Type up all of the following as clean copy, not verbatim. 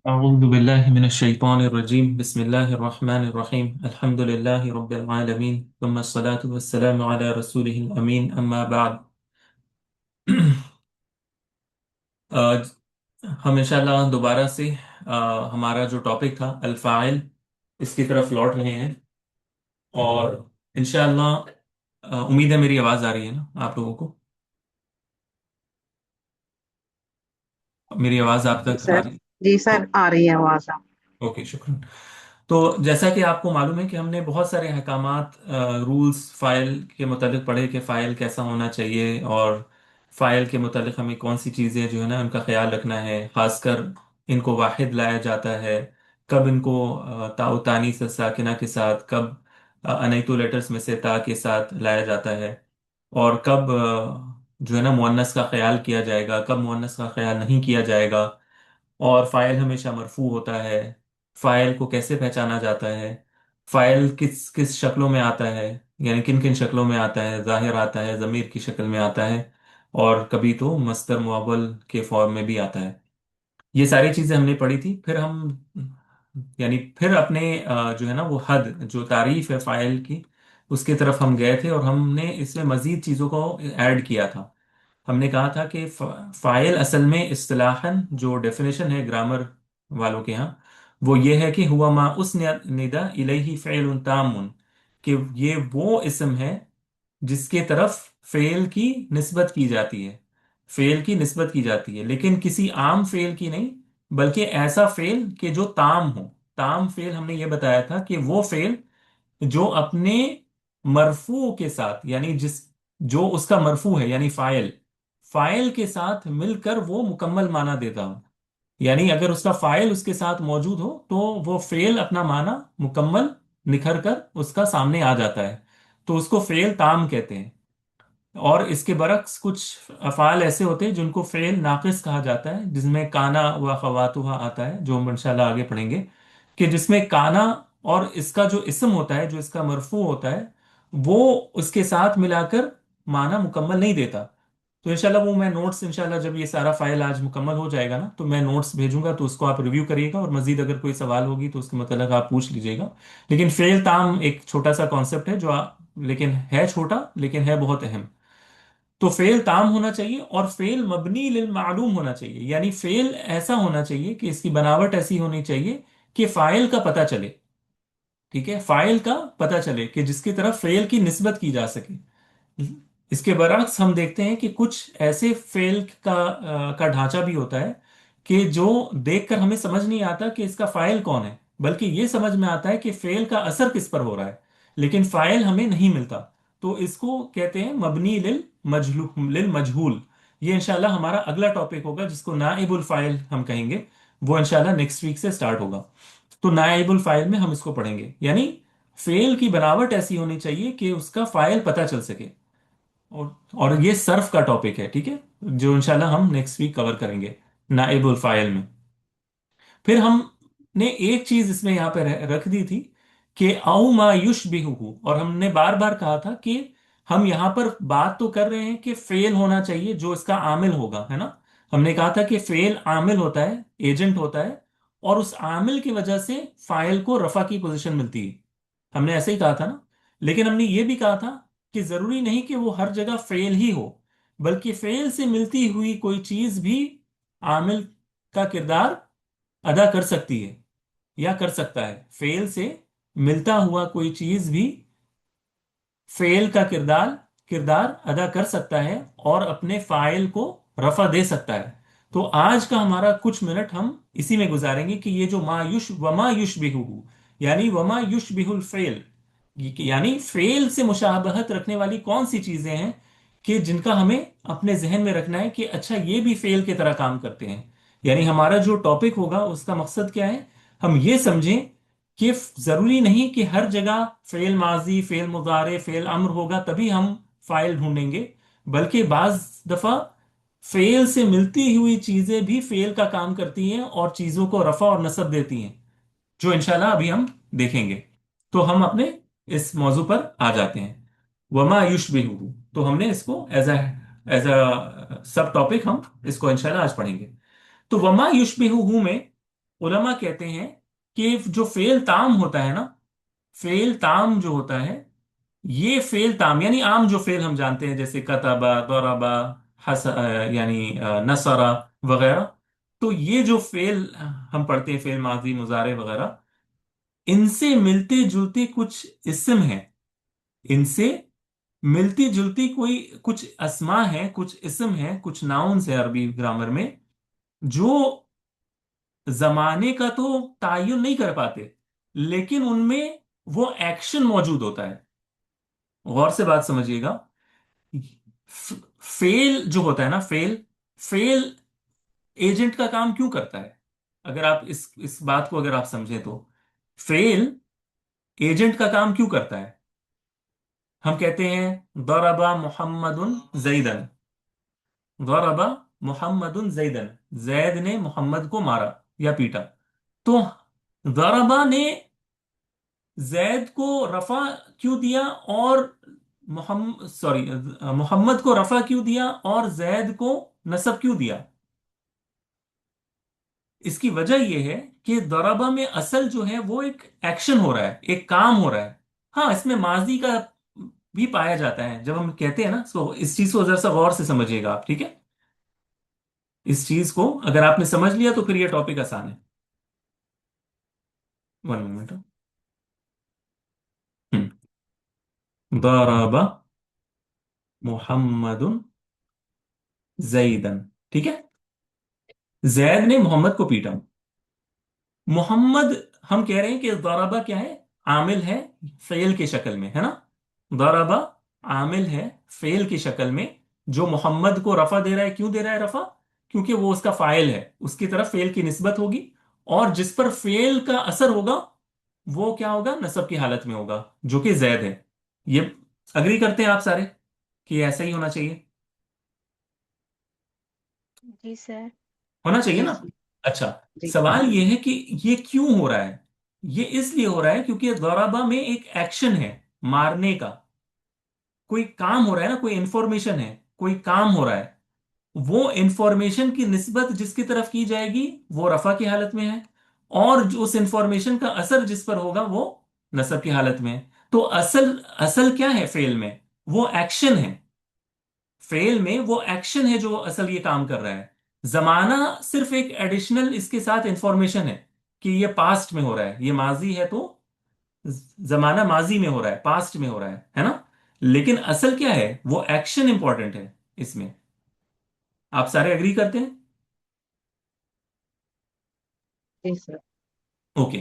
أعوذ بالله من الشيطان الرجيم بسم الله الرحمن الرحيم الحمد لله رب العالمين ثم الصلاة والسلام على رسوله الأمين أما بعد आज हम इंशाल्लाह दोबारा से हमारा जो टॉपिक था अल्फ़ाइल इसकी तरफ लौट रहे हैं। और इंशाल्लाह उम्मीद है मेरी आवाज़ आ रही है ना आप लोगों को। मेरी आवाज़ आप जी तक आ सर। रही जी है? सर, आ रही है आवाज आप। ओके शुक्र। तो जैसा कि आपको मालूम है कि हमने बहुत सारे अहकामात रूल्स फाइल के मुतालिक पढ़े कि फ़ाइल कैसा होना चाहिए, और फ़ाइल के मुतालिक हमें कौन सी चीज़ें जो है ना उनका ख्याल रखना है, ख़ासकर इनको वाहिद लाया जाता है, कब इनको ताऊ तानी से साकिना के साथ, कब अनैतु लेटर्स में से ता के साथ लाया जाता है, और कब जो है ना मुअन्नस का ख्याल किया जाएगा, कब मुअन्नस का ख्याल नहीं किया जाएगा, और फाइल हमेशा मरफू होता है, फाइल को कैसे पहचाना जाता है, फाइल किस किस शक्लों में आता है, यानी किन किन शक्लों में आता है, जाहिर आता है, ज़मीर की शक्ल में आता है, और कभी तो मस्दर मुअव्वल के फॉर्म में भी आता है। ये सारी चीज़ें हमने पढ़ी थी। फिर हम यानी फिर अपने जो है ना वो हद जो तारीफ है फाइल की उसकी तरफ हम गए थे, और हमने इसमें मज़ीद चीज़ों को ऐड किया था। हमने कहा था कि फाइल असल में इस्तिलाहन जो डेफिनेशन है ग्रामर वालों के यहाँ, वो ये है कि हुआ मा उस निदा इलैहि फ़िअलुन तामुन, कि ये वो इस्म है जिसके तरफ फेल की निस्बत की जाती है, फेल की निस्बत की जाती है, लेकिन किसी आम फेल की नहीं, बल्कि ऐसा फेल कि जो ताम हो। ताम फेल हमने ये बताया था कि वो फेल जो अपने मरफू के साथ, यानी जिस जो उसका मरफू है यानी फाइल, फाइल के साथ मिलकर वो मुकम्मल माना देता हो। यानी अगर उसका फाइल उसके साथ मौजूद हो तो वो फेल अपना माना मुकम्मल निखर कर उसका सामने आ जाता है, तो उसको फेल ताम कहते हैं। और इसके बरक्स कुछ अफ़ाल ऐसे होते हैं जिनको फेल नाकिस कहा जाता है, जिसमें काना व खवातुहा आता है, जो हम इंशाल्लाह आगे पढ़ेंगे, कि जिसमें काना और इसका जो इस्म होता है, जो इसका मरफू होता है, वो उसके साथ मिलाकर माना मुकम्मल नहीं देता। तो इंशाल्लाह वो मैं नोट्स, इंशाल्लाह जब ये सारा फाइल आज मुकम्मल हो जाएगा ना तो मैं नोट्स भेजूंगा, तो उसको आप रिव्यू करिएगा, और मजीद अगर कोई सवाल होगी तो उसके मतलब आप पूछ लीजिएगा। लेकिन फेल ताम एक छोटा सा कॉन्सेप्ट है लेकिन है छोटा, लेकिन है बहुत अहम। तो फेल ताम होना चाहिए, और फेल मबनी लिल मालूम होना चाहिए, यानी फेल ऐसा होना चाहिए कि इसकी बनावट ऐसी होनी चाहिए कि फाइल का पता चले। ठीक है, फाइल का पता चले कि जिसकी तरफ फेल की निस्बत की जा सके। इसके बरक्स हम देखते हैं कि कुछ ऐसे फेल का ढांचा भी होता है कि जो देखकर हमें समझ नहीं आता कि इसका फाइल कौन है, बल्कि ये समझ में आता है कि फेल का असर किस पर हो रहा है, लेकिन फाइल हमें नहीं मिलता। तो इसको कहते हैं मबनी लिल मजहूल। ये इंशाल्लाह हमारा अगला टॉपिक होगा, जिसको नाइबुल फाइल हम कहेंगे। वो इंशाल्लाह नेक्स्ट वीक से स्टार्ट होगा। तो नाइबुल फाइल में हम इसको पढ़ेंगे, यानी फेल की बनावट ऐसी होनी चाहिए कि उसका फाइल पता चल सके। और ये सर्फ का टॉपिक है, ठीक है, जो इंशाल्लाह हम नेक्स्ट वीक कवर करेंगे नाइबुल फाइल में। फिर हमने एक चीज इसमें यहाँ पे रख दी थी कि औ मा युशबिहुहु, और हमने बार बार कहा था कि हम यहाँ पर बात तो कर रहे हैं कि फेल होना चाहिए जो इसका आमिल होगा, है ना। हमने कहा था कि फेल आमिल होता है, एजेंट होता है, और उस आमिल की वजह से फाइल को रफा की पोजीशन मिलती है। हमने ऐसे ही कहा था ना। लेकिन हमने ये भी कहा था कि जरूरी नहीं कि वो हर जगह फेल ही हो, बल्कि फेल से मिलती हुई कोई चीज भी आमिल का किरदार अदा कर सकती है, या कर सकता है। फेल से मिलता हुआ कोई चीज भी फेल का किरदार किरदार अदा कर सकता है, और अपने फाइल को रफा दे सकता है। तो आज का हमारा कुछ मिनट हम इसी में गुजारेंगे कि ये जो मायुश वमा युशबिहु, यानी वमा युशबिहुल फेल, यानी फेल से मुशाबहत रखने वाली कौन सी चीजें हैं कि जिनका हमें अपने जहन में रखना है कि अच्छा ये भी फेल की तरह काम करते हैं। यानी हमारा जो टॉपिक होगा उसका मकसद क्या है, हम ये समझें कि जरूरी नहीं कि हर जगह फेल माजी, फेल मुजारे, फेल अम्र होगा तभी हम फाइल ढूंढेंगे, बल्कि बाज दफा फेल से मिलती हुई चीजें भी फेल का काम करती हैं और चीजों को रफा और नस्ब देती हैं, जो इंशाल्लाह अभी हम देखेंगे। तो हम अपने इस मौजू पर आ जाते हैं। वमा युशबिहु, तो हमने इसको एज अ सब टॉपिक हम इसको इंशाल्लाह आज पढ़ेंगे। तो वमा युशबिहु में उलमा कहते हैं कि जो फेल ताम होता है ना, फेल ताम जो होता है, ये फेल ताम यानी आम जो फेल हम जानते हैं जैसे कतबा, दरबा, यानी नसरा वगैरह। तो ये जो फेल हम पढ़ते हैं, फेल माजी मुजारे वगैरह, इनसे मिलते जुलते कुछ इस्म हैं, इनसे मिलती जुलती कोई कुछ अस्मा है, कुछ इस्म है, कुछ नाउन्स है अरबी ग्रामर में, जो जमाने का तो तायुन नहीं कर पाते, लेकिन उनमें वो एक्शन मौजूद होता है। गौर से बात समझिएगा। फेल जो होता है ना, फेल, फेल एजेंट का काम क्यों करता है? अगर आप इस बात को अगर आप समझें तो, फेल एजेंट का काम क्यों करता है? हम कहते हैं दरबा मोहम्मदुन जैदन, दरबा मोहम्मदुन जैदन, जैद ने मोहम्मद को मारा या पीटा। तो दरबा ने जैद को रफा क्यों दिया, और मोहम्मद, सॉरी, मोहम्मद को रफा क्यों दिया और जैद को नसब क्यों दिया? इसकी वजह यह है कि दरबा में असल जो है वो एक एक्शन हो रहा है, एक काम हो रहा है। हाँ, इसमें माजी का भी पाया जाता है जब हम कहते हैं ना, तो इस चीज को जरा सा गौर से समझिएगा आप, ठीक है? इस चीज को अगर आपने समझ लिया तो फिर ये टॉपिक आसान है। One moment. दरबा मोहम्मदुन जैदन, ठीक है? जैद ने मोहम्मद को पीटा। मोहम्मद, हम कह रहे हैं कि दरबा क्या है? आमिल है, फेल की शक्ल में, है ना? दरबा आमिल है फेल की शक्ल में, जो मोहम्मद को रफा दे रहा है। क्यों दे रहा है रफा? क्योंकि वो उसका फाइल है, उसकी तरफ फेल की निस्बत होगी, और जिस पर फेल का असर होगा वो क्या होगा? नसब की हालत में होगा, जो कि जैद है। ये अग्री करते हैं आप सारे कि ऐसा ही होना चाहिए? जी सर। होना चाहिए जी ना? जी। अच्छा, जी। सवाल ये है कि ये क्यों हो रहा है? ये इसलिए हो रहा है क्योंकि दौराबा में एक एक्शन है, मारने का। कोई काम हो रहा है ना, कोई इंफॉर्मेशन है, कोई काम हो रहा है। वो इंफॉर्मेशन की निस्बत जिसकी तरफ की जाएगी वो रफा की हालत में है, और जो उस इंफॉर्मेशन का असर जिस पर होगा वो नसब की हालत में है। तो असल असल क्या है फेल में? वो एक्शन है। फेल में वो एक्शन है जो असल ये काम कर रहा है। जमाना सिर्फ एक एडिशनल इसके साथ इंफॉर्मेशन है कि ये पास्ट में हो रहा है, ये माजी है तो जमाना माजी में हो रहा है, पास्ट में हो रहा है ना? लेकिन असल क्या है? वो एक्शन इंपॉर्टेंट है इसमें। आप सारे एग्री करते हैं? जी सर। ओके।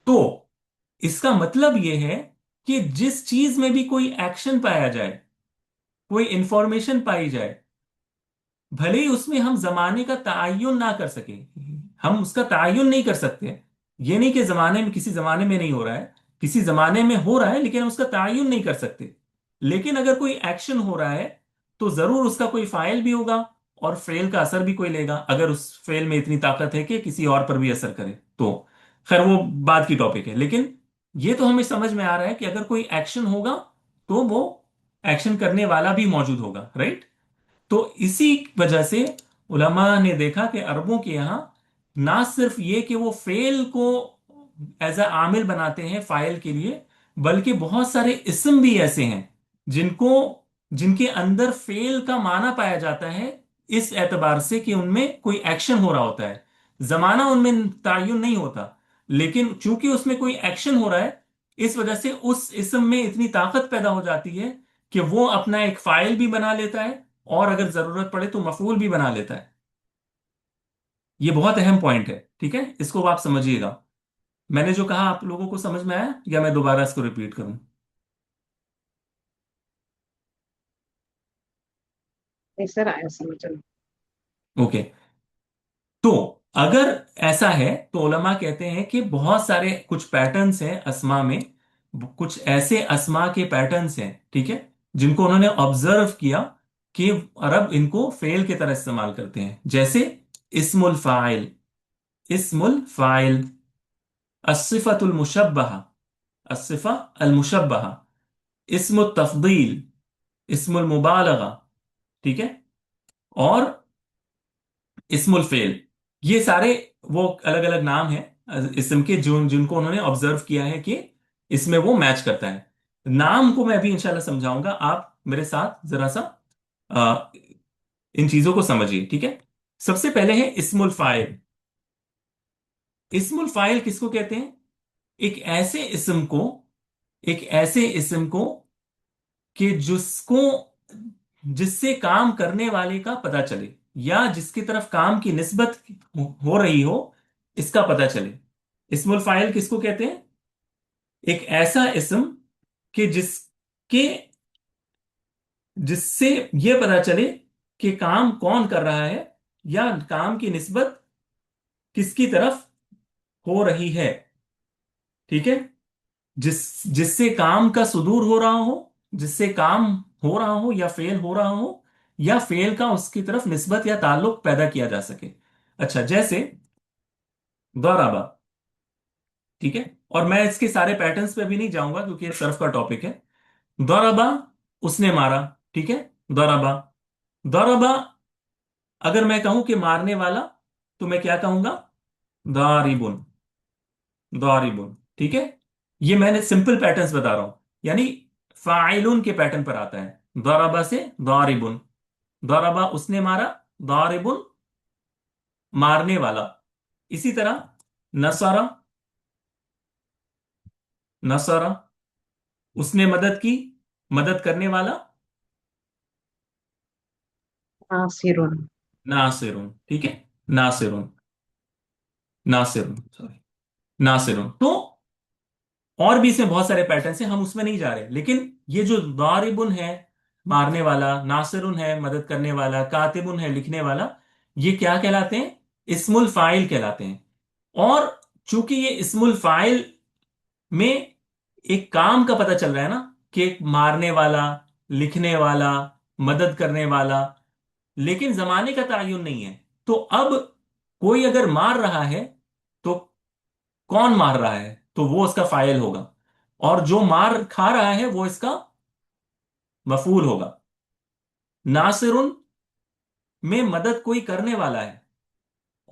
तो इसका मतलब यह है कि जिस चीज में भी कोई एक्शन पाया जाए, कोई इंफॉर्मेशन पाई जाए, भले ही उसमें हम जमाने का तायुन ना कर सके, हम उसका तायुन नहीं कर सकते। ये नहीं कि जमाने में, किसी जमाने में नहीं हो रहा है, किसी जमाने में हो रहा है, लेकिन हम उसका तायुन नहीं कर सकते। लेकिन अगर कोई एक्शन हो रहा है तो जरूर उसका कोई फाइल भी होगा, और फेल का असर भी कोई लेगा, अगर उस फेल में इतनी ताकत है कि किसी और पर भी असर करे तो। खैर वो बात की टॉपिक है, लेकिन ये तो हमें समझ में आ रहा है कि अगर कोई एक्शन होगा तो वो एक्शन करने वाला भी मौजूद होगा, राइट? तो इसी वजह से उलमा ने देखा कि अरबों के यहाँ ना सिर्फ ये कि वो फेल को एज अ आमिल बनाते हैं फाइल के लिए, बल्कि बहुत सारे इस्म भी ऐसे हैं जिनको जिनके अंदर फेल का माना पाया जाता है, इस एतबार से कि उनमें कोई एक्शन हो रहा होता है। जमाना उनमें तयन नहीं होता, लेकिन चूंकि उसमें कोई एक्शन हो रहा है, इस वजह से उस इस्म में इतनी ताकत पैदा हो जाती है कि वो अपना एक फाइल भी बना लेता है, और अगर जरूरत पड़े तो मफूल भी बना लेता है। ये बहुत अहम पॉइंट है, ठीक है? इसको आप समझिएगा। मैंने जो कहा आप लोगों को समझ में आया, या मैं दोबारा इसको रिपीट करूं? जी सर, आया समझ में। ओके। तो अगर ऐसा है तो उलमा कहते हैं कि बहुत सारे कुछ पैटर्न्स हैं अस्मा में, कुछ ऐसे अस्मा के पैटर्न्स हैं, ठीक है, जिनको उन्होंने ऑब्जर्व किया कि अरब इनको फेल की तरह इस्तेमाल करते हैं। जैसे इस्मुल फाइल, इस्मुल फाइल, अस्सिफतुल मुशब्बहा, अस्सिफा अल मुशब्बहा, इस्मुल तफदील, इस्मुल मुबालगा, ठीक है, और इस्मुल फेल। ये सारे वो अलग अलग नाम हैं इसम के, जो जिनको उन्होंने ऑब्जर्व किया है कि इसमें वो मैच करता है। नाम को मैं अभी इंशाल्लाह समझाऊंगा, आप मेरे साथ जरा सा अ, इन चीजों को समझिए, ठीक है। सबसे पहले है इस्मुल फाइल। इस्मुल फाइल किसको कहते हैं? एक ऐसे इस्म को, एक ऐसे इस्म को कि जिसको, जिससे काम करने वाले का पता चले, या जिसकी तरफ काम की निस्बत हो रही हो, इसका पता चले। इस्मुल फाइल किसको कहते हैं? एक ऐसा इस्म कि जिसके, जिससे यह पता चले कि काम कौन कर रहा है, या काम की निस्बत किसकी तरफ हो रही है, ठीक है। जिससे काम का सुदूर हो रहा हो, जिससे काम हो रहा हो या फेल हो रहा हो, या फेल का उसकी तरफ निस्बत या ताल्लुक पैदा किया जा सके। अच्छा, जैसे दौराबा, ठीक है। और मैं इसके सारे पैटर्न्स पे भी नहीं जाऊंगा क्योंकि ये सर्फ का टॉपिक है। दौराबा, उसने मारा, ठीक है। दौराबा, दौराबा, अगर मैं कहूं कि मारने वाला, तो मैं क्या कहूंगा? दारिबुन, दारिबुन, ठीक है। ये मैंने सिंपल पैटर्न्स बता रहा हूं, यानी फाइलुन के पैटर्न पर आता है। दौराबा से दारिबुन, दौराबा उसने मारा, दारिबुन मारने वाला। इसी तरह नसरा, नसरा उसने मदद की, मदद करने वाला। नासिरुन। नासिरुन, ठीक है। नासिरुन, नासिरुन, सॉरी, नासिरुन। तो और भी इसमें बहुत सारे पैटर्न्स हैं, हम उसमें नहीं जा रहे, लेकिन ये जो दारिबुन है मारने वाला, नासिरुन है मदद करने वाला, कातिबुन है लिखने वाला, ये क्या कहलाते हैं? इस्मुल फाइल कहलाते हैं। और चूंकि ये इस्मुल फाइल में एक काम का पता चल रहा है ना, कि एक मारने वाला, लिखने वाला, मदद करने वाला, लेकिन जमाने का तायुन नहीं है। तो अब कोई अगर मार रहा है, तो कौन मार रहा है, तो वो उसका फाइल होगा। और जो मार खा रहा है वो इसका मफूल होगा। नासिरुन में मदद कोई करने वाला है,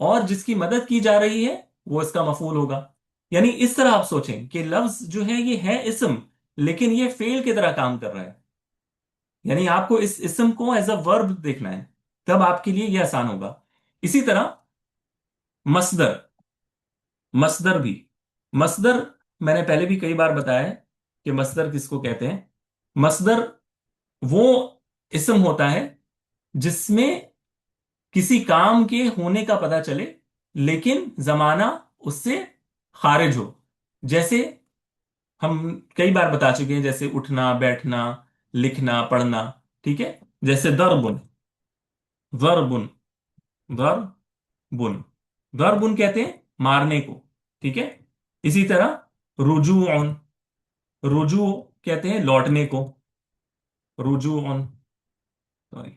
और जिसकी मदद की जा रही है वो इसका मफूल होगा। यानी इस तरह आप सोचें कि लफ्ज जो है ये है इस्म, लेकिन ये फेल की तरह काम कर रहा है। यानी आपको इस इस्म को एज अ वर्ब देखना है, तब आपके लिए ये आसान होगा। इसी तरह मसदर, मसदर भी, मसदर मैंने पहले भी कई बार बताया है कि मसदर किसको कहते हैं। मसदर वो इस्म होता है जिसमें किसी काम के होने का पता चले, लेकिन जमाना उससे खारिज हो। जैसे हम कई बार बता चुके हैं, जैसे उठना, बैठना, लिखना, पढ़ना, ठीक है। जैसे दरबुन, दरबुन, दरबुन, दरबुन कहते हैं मारने को, ठीक है। इसी तरह रुजूउन, रुजू कहते हैं लौटने को, रुजूउन, सॉरी,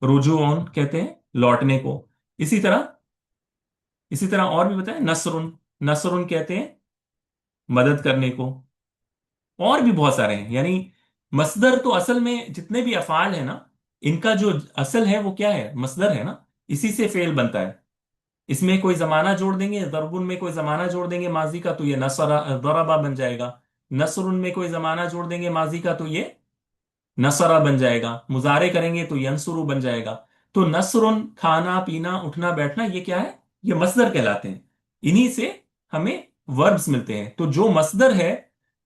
रुजूउन कहते हैं लौटने को। इसी तरह, इसी तरह और भी बताएं, नसरुन, नसरुन कहते हैं मदद करने को। और भी बहुत सारे हैं। यानी मसदर तो असल में जितने भी अफाल है ना, इनका जो असल है वो क्या है? मसदर है ना, इसी से फेल बनता है। इसमें कोई जमाना जोड़ देंगे, दरबुन में कोई जमाना जोड़ देंगे माजी का, तो ये नसरा दरबा बन जाएगा। नसरुन में कोई जमाना जोड़ देंगे माजी का, तो ये नसरा बन जाएगा। मुजारे करेंगे तो यंसुरु बन जाएगा। तो नसरुन, खाना पीना, उठना बैठना, ये क्या है? ये मसदर कहलाते हैं। इन्हीं से हमें वर्ब्स मिलते हैं। तो जो मसदर है,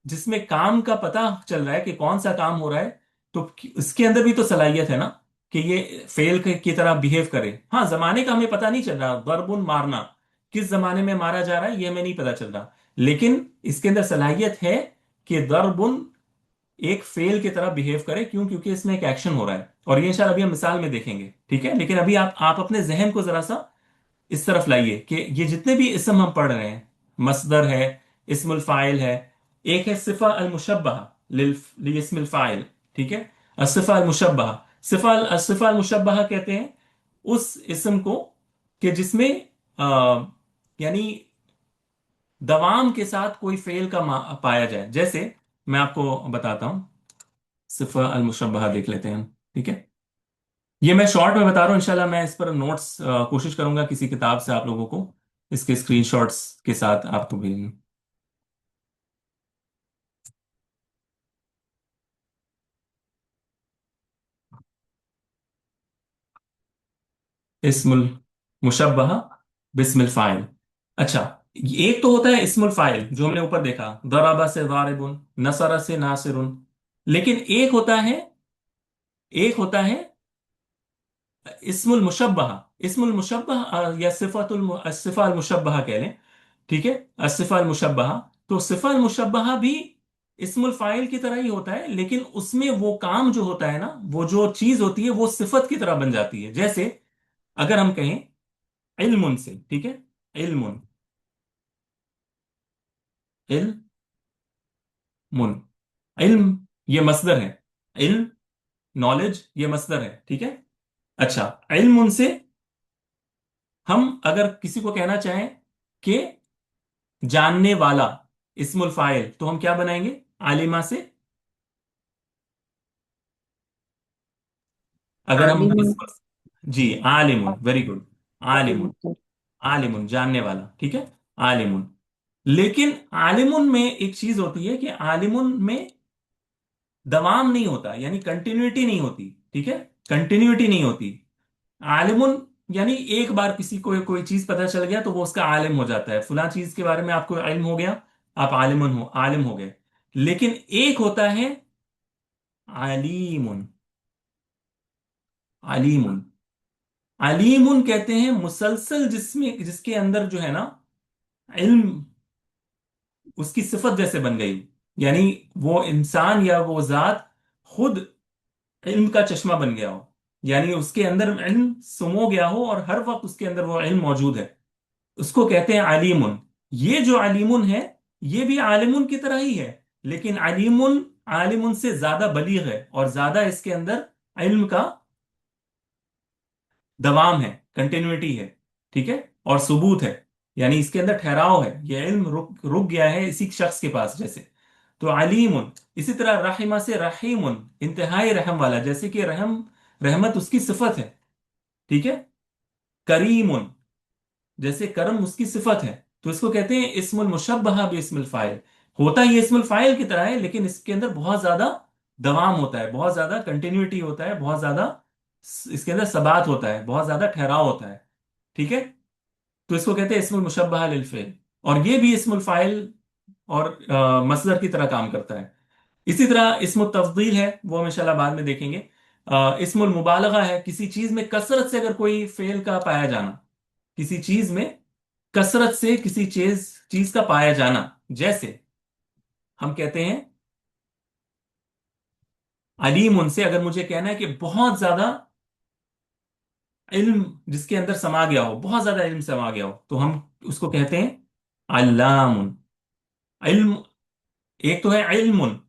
जिसमें काम का पता चल रहा है कि कौन सा काम हो रहा है, तो इसके अंदर भी तो सलाहियत है ना कि ये फेल की तरह बिहेव करे। हाँ, जमाने का हमें पता नहीं चल रहा, वर्बुन मारना किस जमाने में मारा जा रहा है ये हमें नहीं पता चल रहा, लेकिन इसके अंदर सलाहियत है कि दरबुन एक फेल की तरह बिहेव करे। क्यों? क्योंकि इसमें एक एक्शन हो रहा है, और ये शायद अभी हम मिसाल में देखेंगे, ठीक है। लेकिन अभी आप अपने जहन को जरा सा इस तरफ लाइए कि ये जितने भी इसम हम पढ़ रहे हैं, मसदर है, इस्मुल फाइल है, एक है सिफा अल मुशब्बहा लिल इस्मिल फाइल, ठीक है। सिफा अल मुशब्बहा, सिफा अल मुशब्बहा कहते हैं उस इस्म को कि जिसमें यानी दवाम के साथ कोई फेल का पाया जाए। जैसे मैं आपको बताता हूं, सिफा अल मुशब्बहा देख लेते हैं हम, ठीक है। ये मैं शॉर्ट में बता रहा हूँ, इंशाल्लाह मैं इस पर नोट्स कोशिश करूंगा किसी किताब से आप लोगों को इसके स्क्रीनशॉट्स के साथ आपको भेजूं। इस्मुल मुशब्बहा बिस्मिल फाइल। अच्छा, एक तो होता है इस्मुल फाइल जो हमने ऊपर देखा, दराबा से दारिबुन, नसरा से नासिरुन। लेकिन एक होता है इस्मुल मुशब्बहा। इस्मुल मुशब्बहा या सिफा अल मुशब्बहा कह लें। ठीक है, सिफा अल मुशब्बहा। तो सिफा अल मुशब्बहा भी इस्मुल फाइल की तरह ही होता है, लेकिन उसमें वो काम जो होता है ना, वो जो चीज होती है वो सिफत की तरह बन जाती है। जैसे अगर हम कहें इल्मुन से, ठीक है, इल्मुन, इल्मुन, इल्म ये मसदर है, इल्म नॉलेज ये मसदर है, ठीक है। अच्छा, इल्मुन से हम अगर किसी को कहना चाहें कि जानने वाला, इस्मुल फाइल, तो हम क्या बनाएंगे आलिमा से। अगर हम आलिम जी, आलिमुन, वेरी गुड। आलिम आलिमुन, आलिमुन जानने वाला, ठीक है, आलिमुन। लेकिन आलिमुन में एक चीज होती है कि आलिमुन में दवाम नहीं होता, यानी कंटिन्यूटी नहीं होती, ठीक है, कंटिन्यूटी नहीं होती। आलिमुन यानी एक बार किसी को कोई चीज पता चल गया तो वो उसका आलिम हो जाता है, फला चीज के बारे में आपको इल्म हो गया, आप आलिम हो गए। लेकिन एक होता है अलीमुन। अलीमुन, अलीमुन कहते हैं मुसलसल जिसमें जिसके अंदर जो है ना इल्म उसकी सिफत जैसे बन गई। यानी वो इंसान या वो जात खुद इल्म का चश्मा बन गया हो, यानी उसके अंदर इल्म सुमो गया हो और हर वक्त उसके अंदर वो इल्म मौजूद है। उसको कहते हैं अलीमुन। ये जो अलीमुन है ये भी आलिमुन की तरह ही है, लेकिन अलीमुन आलिमुन से ज्यादा बलीग है और ज्यादा इसके अंदर इल्म का दवाम है, कंटिन्यूटी है, ठीक है, और सबूत है, यानी इसके अंदर ठहराव है, ये इल्म रुक रुक गया है इसी शख्स के पास जैसे। तो अलीमुन। इसी तरह रहीमा से रहीमुन, इंतहाई रहम वाला, जैसे कि रहम, रहमत उसकी सिफत है, ठीक है। करीमुन, जैसे करम उसकी सिफत है। तो इसको कहते हैं इस्मुल मुशब्बहा भी इस्मुल फाइल। होता ही इस्मुल फाइल की तरह है, लेकिन इसके अंदर बहुत ज्यादा दवाम होता है, बहुत ज्यादा कंटिन्यूटी होता है, बहुत ज्यादा इसके अंदर सबात होता है, बहुत ज्यादा ठहराव होता है, ठीक है। तो इसको कहते हैं इस्मुल मुशब्बहा लिल फेल। और ये भी इस्मुल फाइल और मसदर की तरह काम करता है। इसी तरह इस्मुल तफदील है, वो हम इंशाल्लाह बाद में देखेंगे। इस्मुल मुबालगा है, किसी चीज में कसरत से अगर कोई फेल का पाया जाना, किसी चीज में कसरत से किसी चीज चीज का पाया जाना। जैसे हम कहते हैं अलीम उनसे, अगर मुझे कहना है कि बहुत ज्यादा इल्म जिसके अंदर समा गया हो, बहुत ज्यादा इल्म समा गया हो, तो हम उसको कहते हैं अल्लामुन। इल्म एक तो है इल्मुन,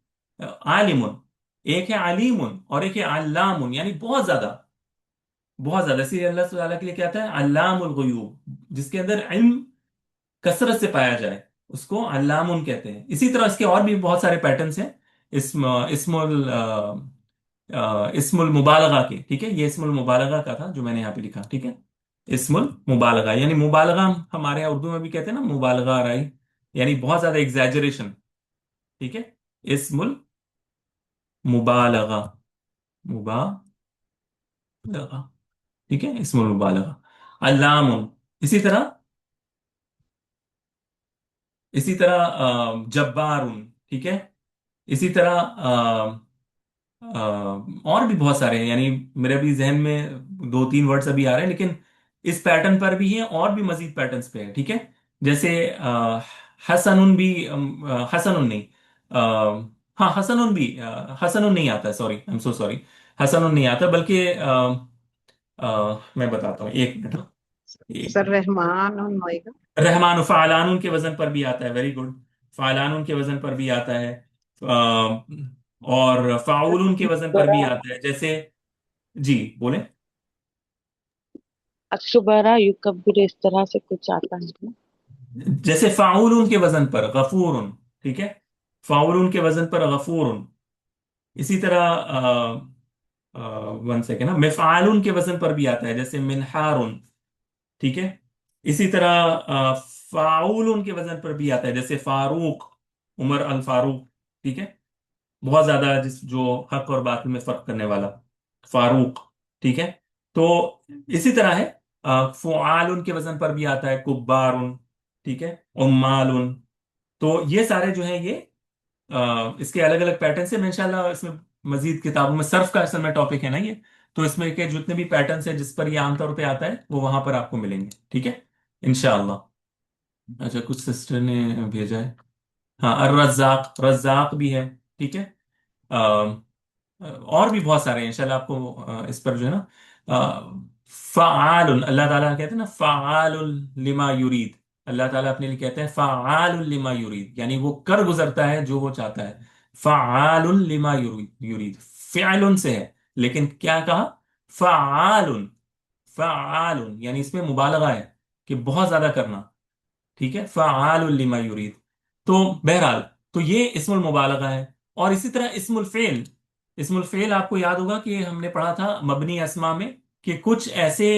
आलिमुन, एक है अलीमुन और एक है अल्लामुन, यानी बहुत ज्यादा, बहुत ज्यादा। इसीलिए अल्लाह ताला के लिए क्या आता है अल्लामुल गुयूब, जिसके अंदर इल्म कसरत से पाया जाए उसको अल्लामुन कहते हैं। इसी तरह इसके और भी बहुत सारे पैटर्न्स हैं। इस्मुल मुबालगा के, ठीक है, ये इस्मुल मुबालगा का था जो मैंने यहाँ पे लिखा, ठीक है। इस्मुल मुबालगा यानी मुबालगा, हमारे यहाँ उर्दू में भी कहते हैं ना मुबालगा राई, यानी बहुत ज्यादा एग्जैजरेशन, ठीक है। इस्मुल मुबालगा, मुबालगा, ठीक है, इस्मुल मुबालगा। अल्लामुन। इसी तरह, जब्बारुन, ठीक है। इसी तरह और भी बहुत सारे हैं, यानी मेरे भी जहन में दो तीन वर्ड्स अभी आ रहे हैं, लेकिन इस पैटर्न पर भी हैं और भी मजीद पैटर्न्स पे हैं, ठीक है। जैसे हसनुन भी, हसनुन नहीं, हाँ हसनुन भी, हसनुन नहीं आता, sorry, I am so sorry. हसनुन नहीं आता, बल्कि मैं बताता हूँ, एक मिनट, एक सर मिनट। रहमान होएगा। रहमान फ़ालानुन के वजन पर भी आता है, वेरी गुड। फ़ालानुन के वजन पर भी आता है। और फ़ाउलुन के वजन पर भी आता है, जैसे, जी बोले। अकबरा युकब्बिर इस तरह से कुछ आता है। जैसे फ़ाउलुन के वजन पर गफूरुन, ठीक है, फ़ाउलुन के वजन पर गफूरुन। इसी तरह वन सेकेंड ना, मिफआलुन के वजन पर भी आता है, जैसे मिनहारुन। ठीक है। इसी तरह फाउलुन के वजन पर भी आता है, जैसे फारूक, उमर अल फारूक। ठीक है। बहुत ज्यादा जिस जो हक और बातिल में फर्क करने वाला, फारूक। ठीक है। तो इसी तरह है, फुआलुन के वजन पर भी आता है, कुब्बारुन। ठीक है। उम्मालुन। तो ये सारे जो है ये इसके अलग अलग पैटर्न से, मैं इंशाल्लाह इसमें मजीद किताबों में, सर्फ का असल में टॉपिक है ना ये, तो इसमें के जितने भी पैटर्न है जिस पर ये आमतौर पे आता है वो वहां पर आपको मिलेंगे। ठीक है, इंशाल्लाह। अच्छा, कुछ सिस्टर ने भेजा है। हाँ, और रज्जाक, रज्जाक भी है। ठीक है। और भी बहुत सारे हैं इंशाल्लाह आपको इस पर जो है ना, फ़आल, अल्लाह ताला कहते हैं ना, फ़आल लिमा युरीद। अल्लाह ताला अपने लिए कहते हैं फ़आल लिमा युरीद, यानी वो कर गुजरता है जो वो चाहता है। फ़आल लिमा युरीद, युरीद फ़िअल से है, लेकिन क्या कहा, फ़आल, फ़आल, यानी इसमें मुबालगा है कि बहुत ज्यादा करना। ठीक है, फ़आल लिमा युरीद। तो बहरहाल, तो ये इस्मुल मुबालगा है। और इसी तरह इस्मुल फेल, इस्मुल फेल आपको याद होगा कि हमने पढ़ा था मबनी अस्मा में कि कुछ ऐसे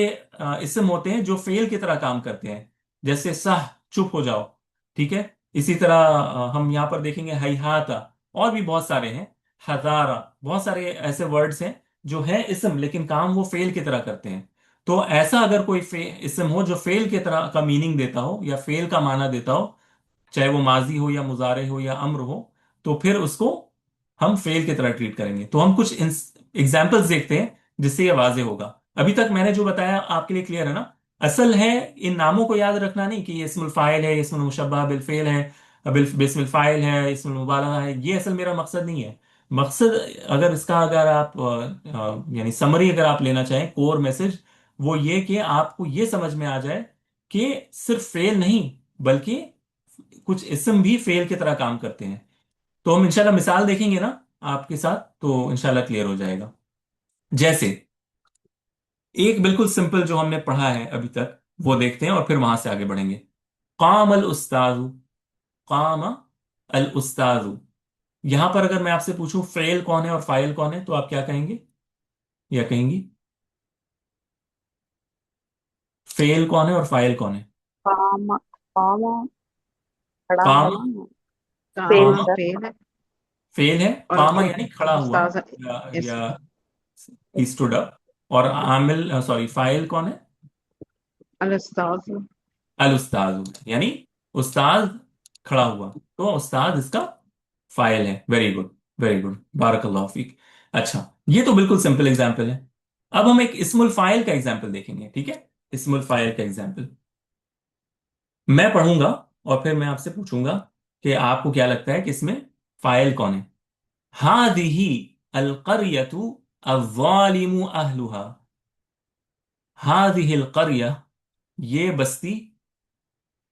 इस्म होते हैं जो फेल की तरह काम करते हैं, जैसे सह, चुप हो जाओ। ठीक है। इसी तरह हम यहाँ पर देखेंगे हैहाता, और भी बहुत सारे हैं, हजारा, बहुत सारे ऐसे वर्ड्स हैं जो है इस्म लेकिन काम वो फेल की तरह करते हैं। तो ऐसा अगर कोई इस्म हो जो फेल की तरह का मीनिंग देता हो या फेल का माना देता हो, चाहे वो माजी हो या मुजारे हो या अम्र हो, तो फिर उसको हम फेल की तरह ट्रीट करेंगे। तो हम कुछ एग्जाम्पल्स देखते हैं जिससे ये वाजे होगा। अभी तक मैंने जो बताया आपके लिए क्लियर है ना? असल है इन नामों को याद रखना नहीं कि ये इसमुल फाइल है, इसमुल मुशब्बह बिल फेल है, बिस्मिल फाइल है, इसमुल मुबालगा है, ये असल मेरा मकसद नहीं है। मकसद, अगर इसका अगर आप यानी समरी अगर आप लेना चाहें, कोर मैसेज, वो ये कि आपको ये समझ में आ जाए कि सिर्फ फेल नहीं, बल्कि कुछ इस्म भी फेल की तरह काम करते हैं। तो हम इंशाल्लाह मिसाल देखेंगे ना आपके साथ, तो इंशाल्लाह क्लियर हो जाएगा। जैसे एक बिल्कुल सिंपल जो हमने पढ़ा है अभी तक, वो देखते हैं और फिर वहां से आगे बढ़ेंगे। काम अल उस्ताजु, काम अल उस्ताजु। यहां पर अगर मैं आपसे पूछूं फेल कौन है और फाइल कौन है, तो आप क्या कहेंगे या कहेंगी? फेल कौन है और फाइल कौन है? काम, काम खड़ा काम, होना। फेल काम काम सर। फेल है। फेल है, और काम यानी खड़ा हुआ, उस्ताद या इस ही स्टूड अप। और आमिल, सॉरी, फाइल कौन है? अल उस्ताद अल उस्ताद, यानी उस्ताद खड़ा हुआ, तो उस्ताद इसका फाइल है। वेरी गुड, वेरी गुड, बारकल्लाहु फीक। अच्छा, ये तो बिल्कुल सिंपल एग्जांपल है। अब हम एक इस्मुल फाइल का एग्जांपल देखेंगे। ठीक है, इस्मुल फाइल का एग्जांपल मैं पढ़ूंगा और फिर मैं आपसे पूछूंगा कि आपको क्या लगता है कि इसमें फाइल कौन है। हादिही अल करियतु अज़्ज़ालिमु अहलुहा। हादिहिल करिया, ये बस्ती,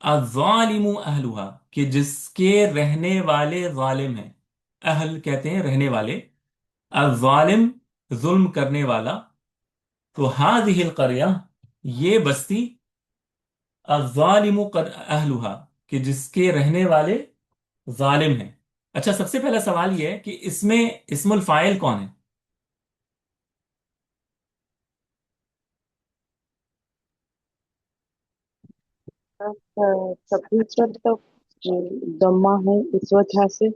अज़्ज़ालिमु अहलुहा, कि जिसके रहने वाले जालिम हैं। अहल कहते हैं रहने वाले, अज़्ज़ालिम जुल्म करने वाला। तो हादिहिल करिया, ये बस्ती, अज़्ज़ालिमु अहलुहा, कि जिसके रहने वाले जालिम हैं। अच्छा, सबसे पहला सवाल यह है कि इसमें इस्मुल फाइल कौन है? सभी सर तो दम्मा है इस वजह से।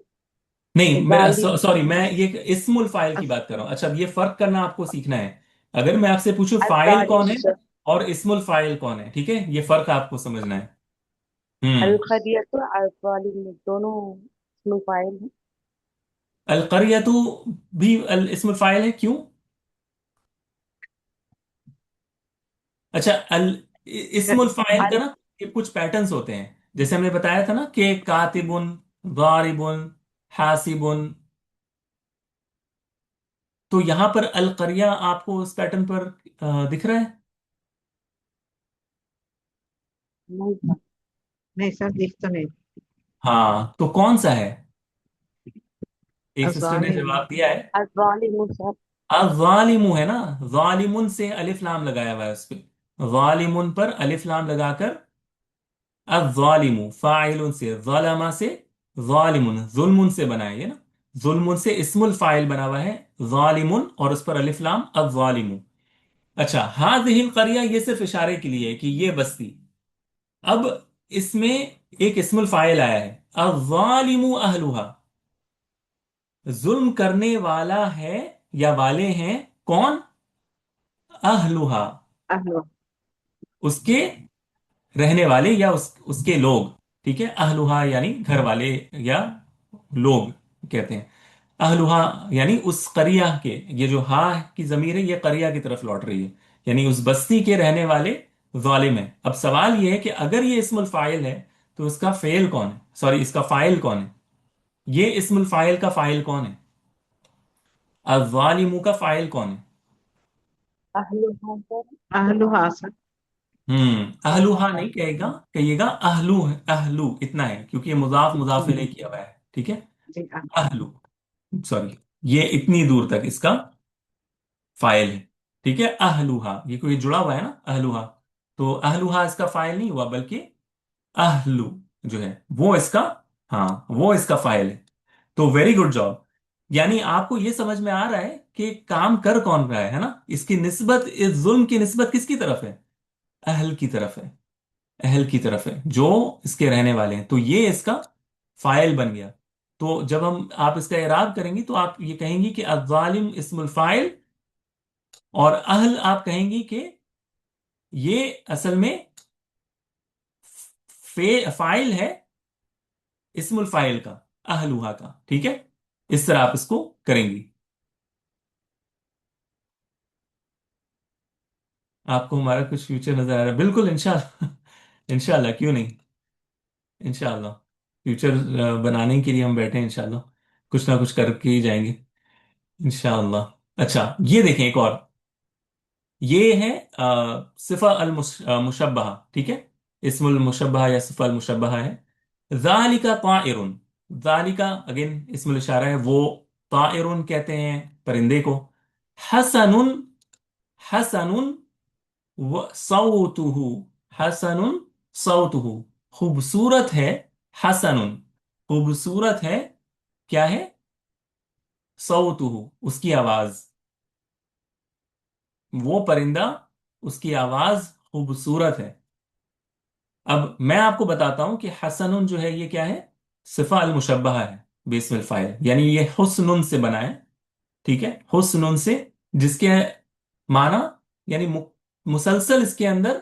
नहीं, मैं जालिम सॉरी, मैं ये इस्मुल फाइल की बात कर रहा हूं। अच्छा, अब ये फर्क करना आपको सीखना है। अगर मैं आपसे पूछूं फाइल कौन है अजालिश, और इस्मुल फाइल कौन है, ठीक है, ये फर्क आपको समझना है। अल हम्म। खदियत अल जालिम दोनों इसमें फाइल है। अल करियतु भी अल इस्मुल फाइल है, क्यों? अच्छा, अल इस्मुल फाइल का अल ना ये कुछ पैटर्न्स होते हैं, जैसे हमने बताया था ना कि कातिबुन, दारिबुन, हासिबुन। तो यहां पर अल करिया आपको उस पैटर्न पर दिख रहा है? नहीं था। नहीं सर, दिख तो नहीं। हाँ, तो कौन सा है? एक सिस्टर ने अजालिम जवाब दिया है, अल जालिम सर। अज़ालिमु है ना, जालिमुन से अलिफ लाम लगाया हुआ है उस पे, जालिमुन पर अलिफ लाम लगाकर अज़ालिमु, फाइलुन से, ज़लमा से, जालिमुन, जुल्मुन से बनाया है ना। ظلم سے اسمul فاइل بنا ہوا ہے ظالمن اور اس پر الف لام الظالم. اچھا ہاذہ القریہ یہ صرف اشارے کے لیے ہے کہ یہ بستی. اب اس میں ایک اسم الفاعل آیا ہے الظالم اہلھا. ظلم کرنے والا ہے یا والے ہیں کون؟ اہلھا أهله. اس کے رہنے والے یا اس کے لوگ. ٹھیک ہے اہلھا یعنی گھر والے یا لوگ کہتے ہیں. اہلھا یعنی اس قریہ کے. یہ جو ہا کی ضمیر ہے یہ قریہ کی طرف لوٹ رہی ہے یعنی اس بستی کے رہنے والے ظالم ہیں. اب سوال یہ ہے کہ اگر یہ اسم الفاعل ہے تو اس کا فعل کون ہے؟ سوری اس کا فاعل کون ہے؟ یہ اسم الفاعل کا فاعل کون ہے؟ الظالم کا فاعل کون ہے؟ أهلها سر. أهلها سر. اہلوہا أهلها. نہیں کہے گا، کہیے گا اہلو ہے، اہلو اتنا ہے کیونکہ یہ مضاف مضاف الیہ کیا ہوا ہے. ٹھیک ہے جی أهل. اہلو، سوری یہ اتنی دور تک اس کا فائل ہے. ٹھیک ہے اہلوہا یہ کوئی جڑا ہوا ہے نا اہلوہا، تو اہلوہا اس کا فائل نہیں ہوا بلکہ اہلو جو ہے وہ اس کا، ہاں وہ اس کا فائل ہے. تو ویری گڈ جاب. یعنی آپ کو یہ سمجھ میں آ رہا ہے کہ کام کر کون رہا ہے نا. اس کی نسبت، اس ظلم کی نسبت کس کی طرف ہے؟ اہل کی طرف ہے. اہل کی طرف ہے جو اس کے رہنے والے ہیں، تو یہ اس کا فائل بن گیا. تو جب ہم آپ اس کا اعراب کریں گی تو آپ یہ کہیں گی کہ الظالم اسم الفاعل، اور اہل آپ کہیں گی کہ یہ اصل میں فائل ہے اسم الفاعل کا، اہلوہا کا. ٹھیک ہے اس طرح آپ اس کو کریں گی. آپ کو ہمارا کچھ فیوچر نظر آ رہا ہے؟ بالکل انشاءاللہ. انشاءاللہ کیوں نہیں، انشاءاللہ فیوچر بنانے کے لیے ہم بیٹھے ہیں انشاءاللہ. کچھ نہ کچھ کر کے ہی جائیں گے انشاءاللہ. اچھا یہ دیکھیں ایک اور، یہ ہے صفہ المشبہہ. ٹھیک ہے اسم المشبہہ یا صفہ المشبہہ ہے. ذالک طائر، ذالک اگین اسم الاشارہ ہے، وہ طائر کہتے ہیں پرندے کو. حسن، حسن صوتہ، حسن صوتہ خوبصورت ہے. حسن خوبصورت ہے، کیا ہے؟ صوتہ اس کی آواز. وہ پرندہ اس کی آواز خوبصورت ہے. اب میں آپ کو بتاتا ہوں کہ حسن جو ہے یہ کیا ہے؟ صفہ المشبہہ ہے باسم الفاعل، یعنی یہ حسن سے بنا ہے. ٹھیک ہے حسن سے، جس کے معنی یعنی مسلسل اس کے اندر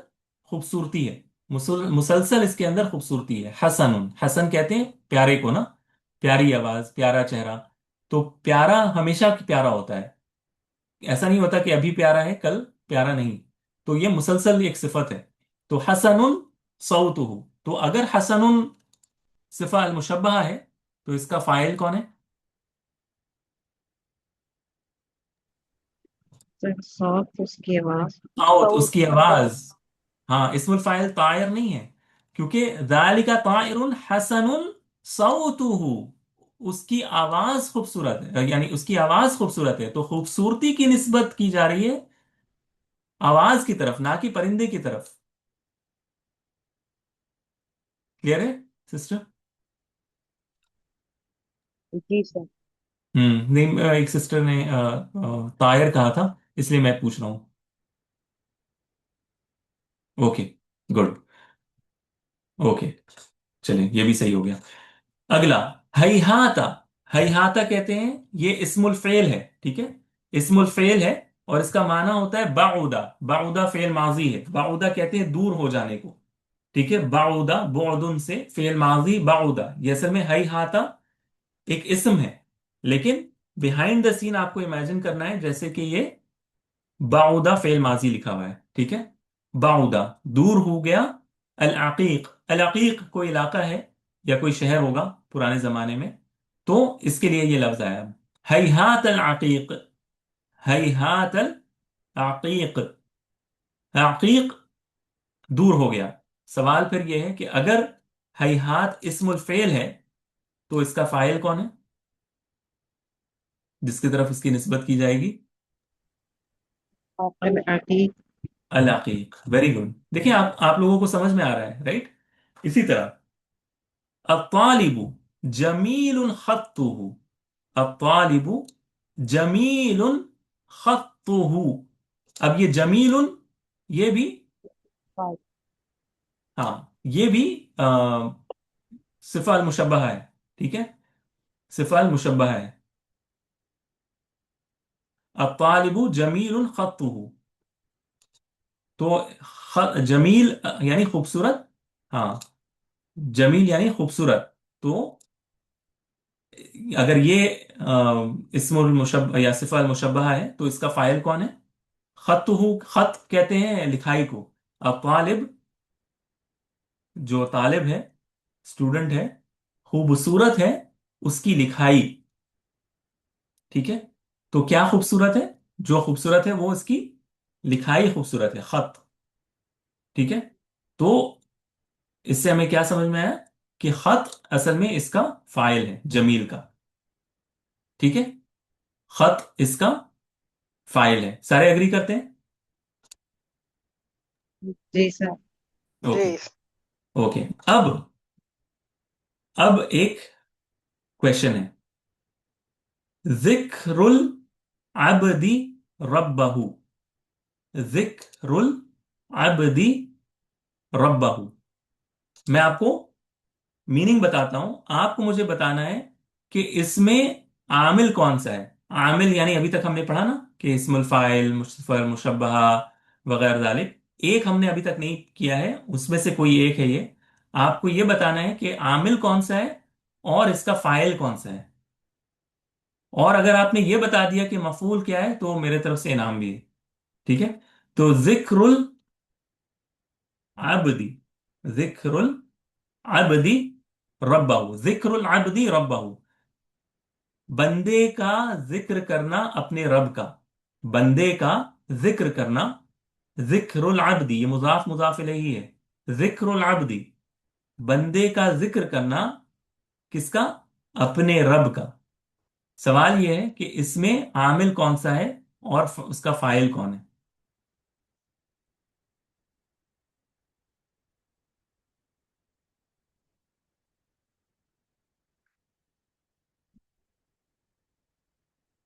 خوبصورتی ہے. مسلسل اس کے اندر خوبصورتی ہے. حسن، حسن کہتے ہیں پیارے کو نا، پیاری آواز، پیارا چہرہ. تو پیارا ہمیشہ پیارا ہوتا ہے، ایسا نہیں ہوتا کہ ابھی پیارا ہے کل پیارا نہیں. تو یہ مسلسل ایک صفت ہے. تو حسن صوتہ، تو اگر حسن صفہ المشبہہ ہے تو اس کا فاعل کون ہے؟ صوت اس کی آواز. صوت اس صوت کی صوت. آواز. ہاں اسم الفاعل طائر نہیں ہے کیونکہ ذالک طائر حسن صوتہ، اس کی آواز خوبصورت ہے، یعنی اس کی آواز خوبصورت ہے. تو خوبصورتی کی نسبت کی جا رہی ہے آواز کی طرف، نہ کہ پرندے کی طرف. کلیئر ہے سسٹر؟ جی سر. نہیں ایک سسٹر نے طائر کہا تھا اس لیے میں پوچھ رہا ہوں. اوکے گڈ، اوکے چلیں یہ بھی صحیح ہو گیا. اگلا ہیہاتا، ہیہاتا کہتے ہیں یہ اسم الفعل ہے. ٹھیک ہے اسم الفعل ہے اور اس کا معنی ہوتا ہے بعودا. بعودا فعل ماضی ہے، بعودا کہتے ہیں دور ہو جانے کو. ٹھیک ہے بعودا بعدن سے فعل ماضی بعودا. یہ اصل میں ہیہاتا ایک اسم ہے، لیکن بیہائنڈ دا سین آپ کو امیجن کرنا ہے جیسے کہ یہ بعودا فعل ماضی لکھا ہوا ہے. ٹھیک ہے بعودا دور ہو گیا. العقیق، العقیق کوئی علاقہ ہے یا کوئی شہر ہوگا پرانے زمانے میں، تو اس کے لیے یہ لفظ آیا. ہیہات العقیق، ہیہات العقیق، عقیق دور ہو گیا. سوال پھر یہ ہے کہ اگر ہیہات اسم الفعل ہے تو اس کا فاعل کون ہے جس کی طرف اس کی نسبت کی جائے گی؟ عقیق. العقیق. العقیق. Very good. دیکھیں آپ لوگوں کو سمجھ میں آ رہا ہے رائٹ. اسی طرح الطالب جمیل خطہ، अत्तालिबु जमीलुन खत्तुहु। अब ये जमीलुन, ये भी, फाइल। हाँ ये भी सिफा अल मुशब्बहा है। ठीक है, सिफा अल मुशब्बहा है। अत्तालिबु जमीलुन खत्तुहु। तो जमील यानी खूबसूरत, हाँ, जमील यानी खूबसूरत। तो अगर ये इस्मुल मुशब्बह या सिफा अल मुशब्बहा है तो इसका फाइल कौन है? खत्तुहु, खत कहते हैं लिखाई को। अब तालिब, जो तालिब है, स्टूडेंट है, खूबसूरत है उसकी लिखाई। ठीक है, तो क्या खूबसूरत है? जो खूबसूरत है वो इसकी लिखाई खूबसूरत है, खत। ठीक है, तो इससे हमें क्या समझ में आया कि खत असल में इसका फाइल है, जमील का। ठीक है, खत इसका फाइल है। सारे एग्री करते हैं? जी सर। ओके। जी। ओके, अब एक क्वेश्चन है। जिक्रुल अब्दी रब्बहू। जिक्रुल अब्दी रब्बहू। मैं आपको मीनिंग बताता हूं, आपको मुझे बताना है कि इसमें आमिल कौन सा है। आमिल यानी अभी तक हमने पढ़ा ना कि इस्मुल फाइल, मुस्तफर, मुशब्बहा वगैरह जालिक। एक हमने अभी तक नहीं किया है, उसमें से कोई एक है ये। आपको ये बताना है कि आमिल कौन सा है और इसका फाइल कौन सा है। और अगर आपने ये बता दिया कि मफूल क्या है तो मेरे तरफ से इनाम भी है। ठीक है, तो जिक्रुल अब्दी, जिक्रुल अब्दी रब्बाहू। जिक्रुल अब्दी रब्बाहू, बंदे का जिक्र करना अपने रब का। बंदे का जिक्र करना। जिक्रुल अब्दी, ये मुजाफ मुजाफ इलैहि है। जिक्रुल अब्दी, बंदे का जिक्र करना। किसका? अपने रब का। सवाल यह है कि इसमें आमिल कौन सा है और उसका फाइल कौन है।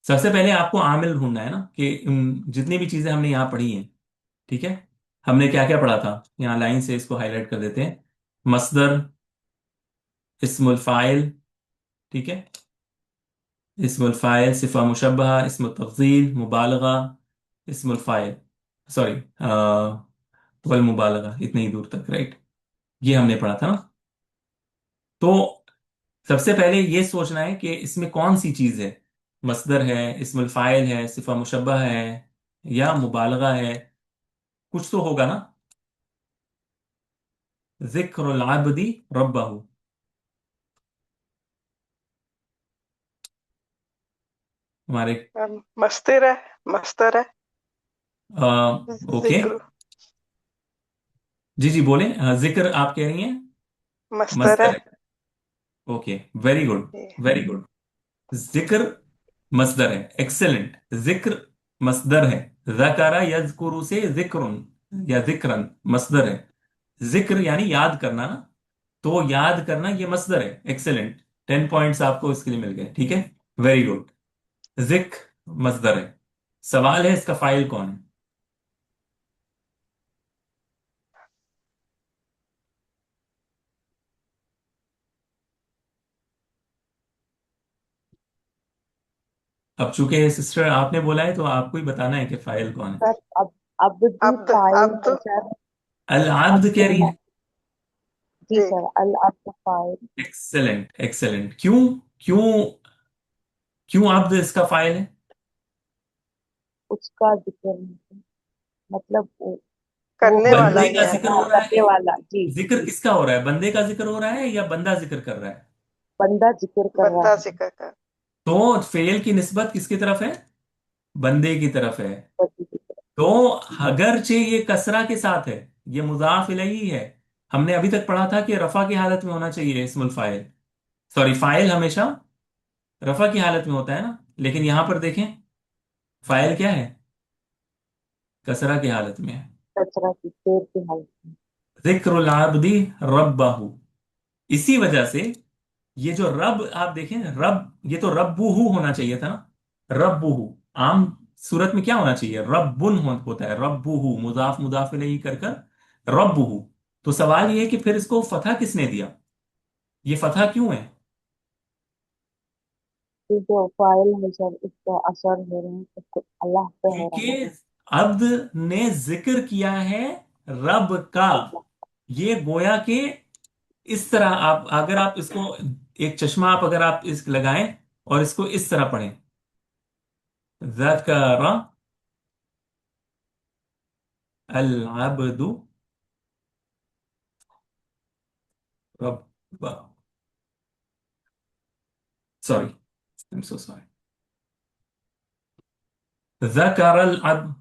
सबसे पहले आपको आमिल ढूंढना है ना कि जितनी भी चीजें हमने यहां पढ़ी हैं। ठीक है, हमने क्या क्या पढ़ा था, यहां लाइन से इसको हाईलाइट कर देते हैं। मसदर, इस्मुल फाइल, ठीक है, इस्मुल फाइल, सिफा मुशब्बहा, इस्मुल तफजील, मुबालगा, इस्मुल फाइल, सॉरी, वल मुबालगा, इतनी ही दूर तक, राइट। ये हमने पढ़ा था ना। तो सबसे पहले ये सोचना है कि इसमें कौन सी चीज है। मसदर है, इस्मुल फाइल है, सिफा मुशब्बहा है, या मुबालगा है। कुछ तो होगा ना। जिक्रुल अब्दी रब्बहू, हमारे, मस्तर है, मस्तर है। ओके, जिक्र। जी जी बोलें, जिक्र आप कह रही हैं, मस्तर है। मसदर है। ओके, वेरी गुड, जी। Very good. जिक्र मसदर है, एक्सेलेंट। जिक्र मसदर है। ज़करा यज़कुरु से जिक्रुन या जिक्रन मसदर है। जिक्र यानी याद करना ना, तो याद करना ये मसदर है। एक्सेलेंट, 10 पॉइंट्स आपको इसके लिए मिल गए। ठीक है, वेरी गुड। जिक्र मसदर है। सवाल है इसका फाइल कौन है। अब चूंकि सिस्टर आपने बोला है तो आपको ही बताना है कि फाइल कौन है। सर अब भी अब्द फाइल है अब्द। सर। अल आब्द कह रही अब्दुल्ला। है। जी जी। सर, अल अब्द फाइल। Excellent, excellent. क्यों, क्यों, क्यों आब्द इसका फाइल है? उसका जिक्र नहीं, मतलब वो करने कोई वाला बंदे नहीं का है। है जिक्र ना, हो रहा है करने वाला। जी जिक्र जी। किसका हो रहा है? बंदे का जिक्र हो रहा है या बंदा जिक्र कर रहा है? बंदा जिक्र कर रहा बंदा है। जिक्र कर। तो फेल की निस्बत किसकी तरफ है? बंदे की तरफ है। बंदे जिक्र। तो अगरचे ये कसरा के साथ है, ये मुजाफ इलैहि है। हमने अभी तक पढ़ा था कि रफा की हालत में होना चाहिए इस्मुल फाइल, सॉरी फाइल हमेशा रफा की हालत में होता है ना, लेकिन यहां पर देखें फाइल क्या है? कसरा की हालत में है। कचरा की पेड़ की हालत में। जिक्रुल आबदी रब्बाहू। इसी वजह से ये जो रब आप देखें, रब ये तो रब्बुहु होना चाहिए था ना, रब्बुहु। आम सूरत में क्या होना चाहिए, रब्बुन होता है, रब्बुहु मुजाफ मुजाफ इलैहि कर कर रब्बुहु। तो सवाल ये है कि फिर इसको फतह किसने दिया, ये फतह क्यों है? ये जो फाइल है सर, इसका असर हो रहा है, इसको अल्लाह पे हो रहा क्योंकि अब्द ने जिक्र किया है रब का। है। ये गोया के इस तरह, आप अगर आप इसको एक चश्मा आप अगर आप इस लगाएं और इसको इस तरह पढ़ें, ज़करा अल अब्दु रब्बा, sorry, I am so sorry, ज़करा अल अब्द,